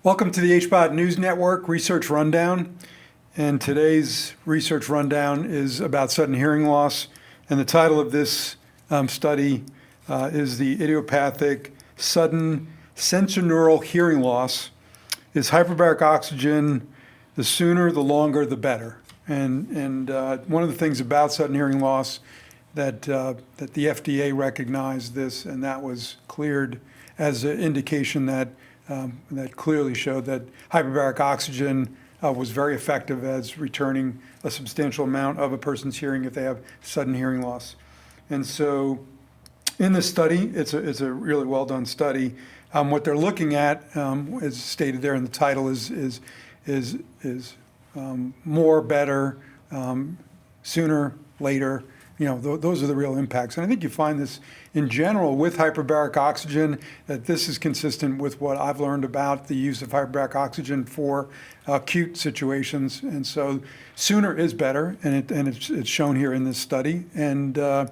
Welcome to the HBOT News Network Research Rundown. And today's research rundown is about sudden hearing loss. And the title of this study is the Idiopathic Sudden Sensorineural Hearing Loss. Is hyperbaric oxygen, the sooner, the longer, the better. And one of the things about sudden hearing loss that the FDA recognized this, and that was cleared as an indication that clearly showed that hyperbaric oxygen was very effective as returning a substantial amount of a person's hearing if they have sudden hearing loss. And so in this study, it's a really well done study. What they're looking at, as stated there in the title, is more, better, sooner, later. Those are the real impacts. And I think you find this in general with hyperbaric oxygen, that this is consistent with what I've learned about the use of hyperbaric oxygen for acute situations. And so sooner is better, and it's shown here in this study. And the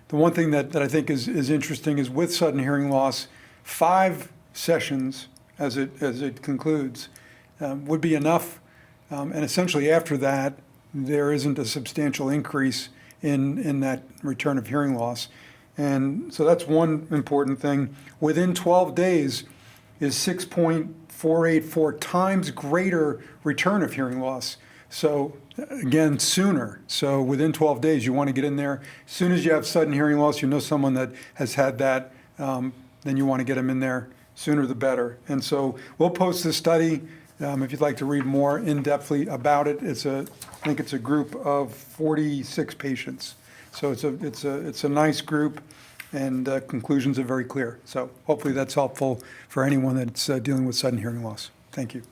one thing that I think is interesting is with sudden hearing loss, 5 sessions as it concludes would be enough. And essentially after that, there isn't a substantial increase in that return of hearing loss. And so that's one important thing. Within 12 days is 6.484 times greater return of hearing loss. So again, sooner. So within 12 days, you want to get in there. As soon as you have sudden hearing loss, you know someone that has had that, then you want to get them in there. Sooner the better. And so we'll post this study. If you'd like to read more in-depthly about it, I think it's a group of 46 patients. So it's a nice group, and conclusions are very clear. So hopefully that's helpful for anyone that's dealing with sudden hearing loss. Thank you.